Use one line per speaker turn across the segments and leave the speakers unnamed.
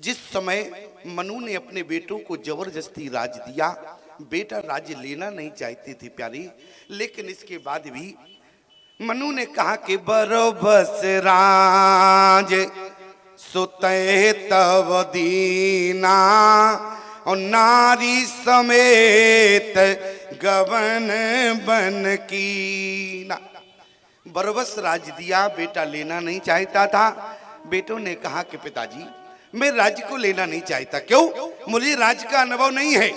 जिस समय मनु ने अपने बेटों को जबरदस्ती राज दिया, बेटा राज्य लेना नहीं चाहते थे प्यारे, लेकिन इसके बाद भी मनु ने कहा कि बरबस राज सुते तव दीना और नारी समेत गवन बन की ना। बरबस राज दिया, बेटा लेना नहीं चाहता था। बेटों ने कहा कि पिताजी मैं राज्य को लेना नहीं चाहता। क्यों? मुझे राज्य का अनुभव नहीं है।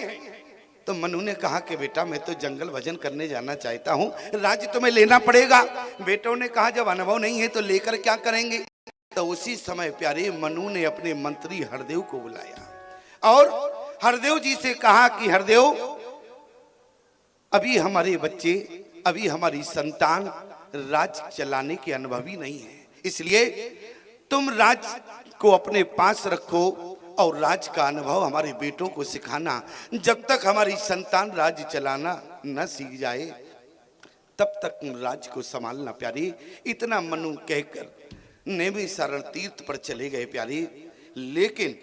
तो मनु ने कहा कि बेटा मैं तो जंगल भजन करने जाना चाहता हूँ, राज्य तुम्हें लेना पड़ेगा। बेटों ने कहा जब अनुभव नहीं है तो लेकर क्या करेंगे। तो उसी समय प्यारे मनु ने अपने मंत्री हरदेव को बुलाया और हरदेव जी से कहा कि हरदेव, अभी हमारे बच्चे, अभी हमारी संतान राज्य चलाने के अनुभवी नहीं है, इसलिए तुम राज्य को अपने पास रखो और राज्य का अनुभव हमारे बेटों को सिखाना। जब तक हमारी संतान राज्य चलाना न सीख जाए तब तक राज्य को संभालना। प्यारे इतना मनु कहकर नैमिषारण्य तीर्थ पर चले गए प्यारे। लेकिन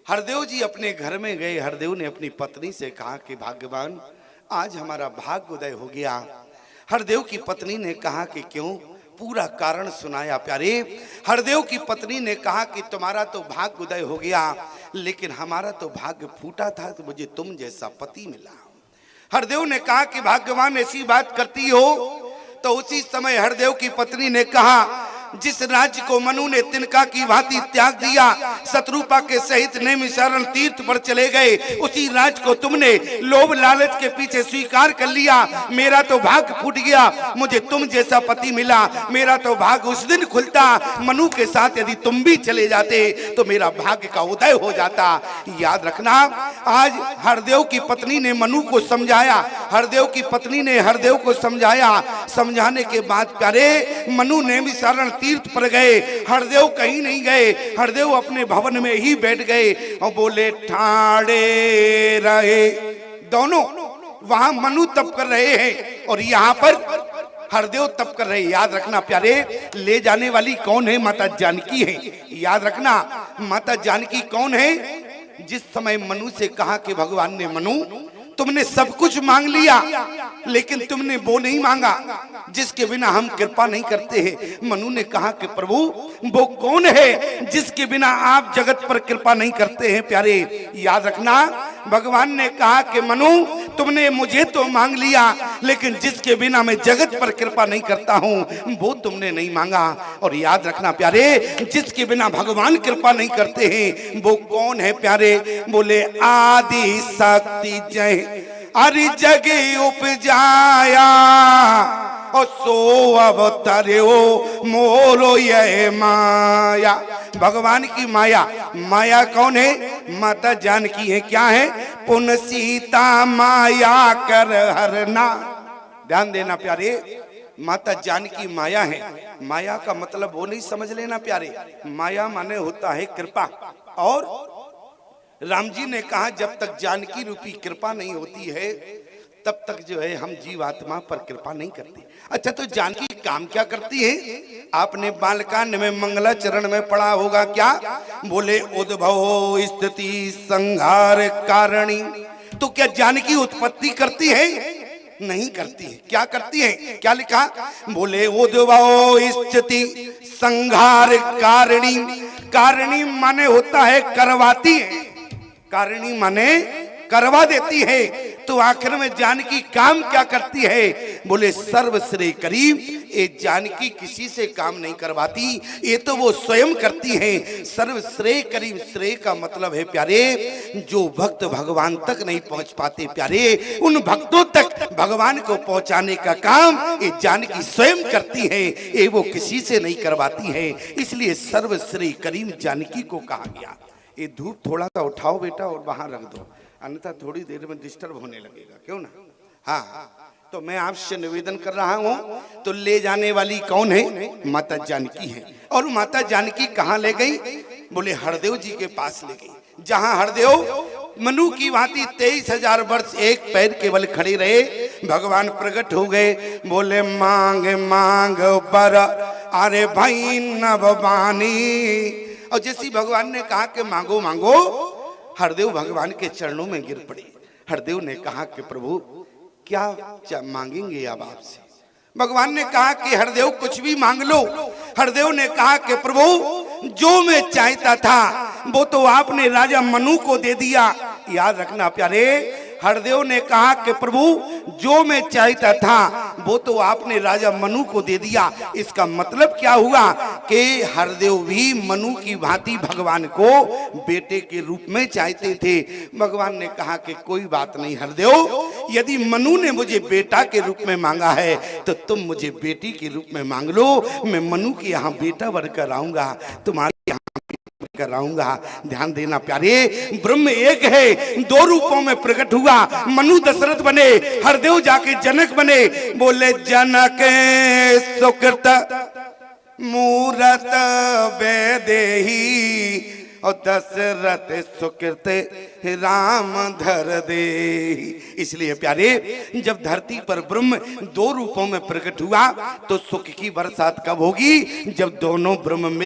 हरदेव जी अपने घर में गए। हरदेव ने अपनी पत्नी से कहा कि भाग्यवान आज हमारा भाग्य उदय हो गया। हरदेव की पत्नी ने कहा कि क्यों? पूरा कारण सुनाया प्यारे। हरदेव की पत्नी ने कहा कि तुम्हारा तो भाग्य उदय हो गया, लेकिन हमारा तो भाग्य फूटा था, तो मुझे तुम जैसा पति मिला। हरदेव ने कहा कि भाग्यवान ऐसी बात करती हो। तो उसी समय हरदेव की पत्नी ने कहा जिस राज्य को मनु ने तिनका की भांति त्याग दिया, शत्रुपा के सहित नैमिषारण्य तीर्थ पर चले गए, उसी राज्य को तुमने लोभ लालच के पीछे स्वीकार कर लिया। मेरा तो भाग्य फूट गया, मुझे तुम जैसा पति मिला। मेरा तो भाग्य उस दिन खुलता, मनु के साथ यदि तुम भी चले जाते तो मेरा भाग्य का उदय हो जाता। याद रखना, आज हरदेव की पत्नी ने मनु को समझाया, हरदेव की पत्नी ने हरदेव को समझाया। समझाने के बाद प्यारे मनु नैमिषारण्य तीर्थ पर गए। हरदेव कहीं नहीं गए, हरदेव अपने भवन में ही बैठ गए और बोले ठाड़े रहे। दोनों वहां मनु तप कर रहे हैं और यहाँ पर हरदेव तप कर रहे। याद रखना प्यारे, ले जाने वाली कौन है? माता जानकी है। याद रखना, माता जानकी कौन है? जिस समय मनु से कहा कि भगवान ने मनु तुमने सब कुछ मांग लिया, लेकिन तुमने वो नहीं मांगा जिसके बिना हम कृपा नहीं करते हैं। मनु ने कहा कि प्रभु वो कौन है जिसके बिना आप जगत पर कृपा नहीं करते हैं? प्यारे याद रखना, भगवान ने कहा कि मनु तुमने मुझे तो मांग लिया, लेकिन जिसके बिना मैं जगत पर कृपा नहीं करता हूँ वो तुमने नहीं मांगा। और याद रखना प्यारे, जिसके बिना भगवान कृपा नहीं करते हैं वो कौन है? प्यारे बोले आदि शक्ति जय अरि जगे उपजाया और सो अवतरो मोरो ये माया। भगवान की माया, माया कौन है? माता जानकी है। क्या है? पुन सीता माया कर हरना। ध्यान देना प्यारे, माता जानकी माया है। माया का मतलब वो नहीं समझ लेना प्यारे, माया माने होता है कृपा। और राम जी ने कहा जब तक जानकी रूपी कृपा नहीं होती है तब तक जो है हम जीवात्मा पर कृपा नहीं करते। अच्छा, तो जानकी काम क्या करती है? आपने बालकांड में मंगला चरण में पढ़ा होगा। क्या बोले? उद्भव स्थिति संहार कारिणी। तो क्या जानकी उत्पत्ति करती है? नहीं करती है। क्या करती है? क्या लिखा? बोले उद्भव स्थिति संहार कारिणी। कारिणी माने होता है करवाती है, कारिणी माने करवा देती है। तो आखिर में जानकी काम क्या करती है? बोले सर्व श्रेय करीब। ये जानकी किसी से काम नहीं करवाती, ये तो वो स्वयं करती है। सर्व श्रेय करीब, श्रेय का मतलब है प्यारे जो भक्त भगवान तक नहीं पहुंच पाते, प्यारे उन भक्तों तक भगवान को पहुंचाने का काम ये जानकी स्वयं करती है, ये वो किसी से नहीं करवाती है। इसलिए सर्व श्रेय करीब जानकी को कहा गया। ये धूप थोड़ा सा उठाओ बेटा और वहां रख दो, अन्यथा थोड़ी देर में डिस्टर्ब होने लगेगा, क्यों ना? हाँ, तो मैं आपसे निवेदन कर रहा हूँ। तो ले जाने वाली कौन है? माता जानकी है। और माता जानकी कहाँ ले गई? बोले हरदेव जी के पास ले गई, जहाँ हरदेव मनु की भांति 23,000 वर्ष एक पैर केवल खड़े रहे। भगवान प्रकट हो गए। बोले मांग मांग बर अरे भाई नभवानी और जैसे ही भगवान ने कहा कि मांगो मांगो, हरदेव भगवान के चरणों में गिर पड़े। हरदेव ने कहा कि प्रभु क्या मांगेंगे अब आपसे? भगवान ने कहा कि हरदेव कुछ भी मांग लो। हरदेव ने कहा कि प्रभु जो मैं चाहता था वो तो आपने राजा मनु को दे दिया। याद रखना प्यारे, हरदेव ने कहा कि प्रभु जो मैं चाहता था वो तो आपने राजा मनु को दे दिया। इसका मतलब क्या हुआ कि हरदेव भी मनु की भांति भगवान को बेटे के रूप में चाहते थे। भगवान ने कहा कि कोई बात नहीं हरदेव, यदि मनु ने मुझे बेटा के रूप में मांगा है तो तुम मुझे बेटी के रूप में मांग लो। मैं मनु के यहाँ बेटा बनकर आऊंगा, तुम्हारे यहाँ कराऊंगा। ध्यान देना प्यारे, ब्रह्म एक है, दो रूपों में प्रकट हुआ। मनु दशरथ बने, हरदेव जाके जनक बने। बोले जनक सुकृत मूरत वैदेही और दशरथ सुकृत राम धर दे। इसलिए प्यारे, जब धरती पर ब्रह्म दो रूपों में प्रकट हुआ तो सुख की बरसात कब होगी? जब दोनों ब्रह्म में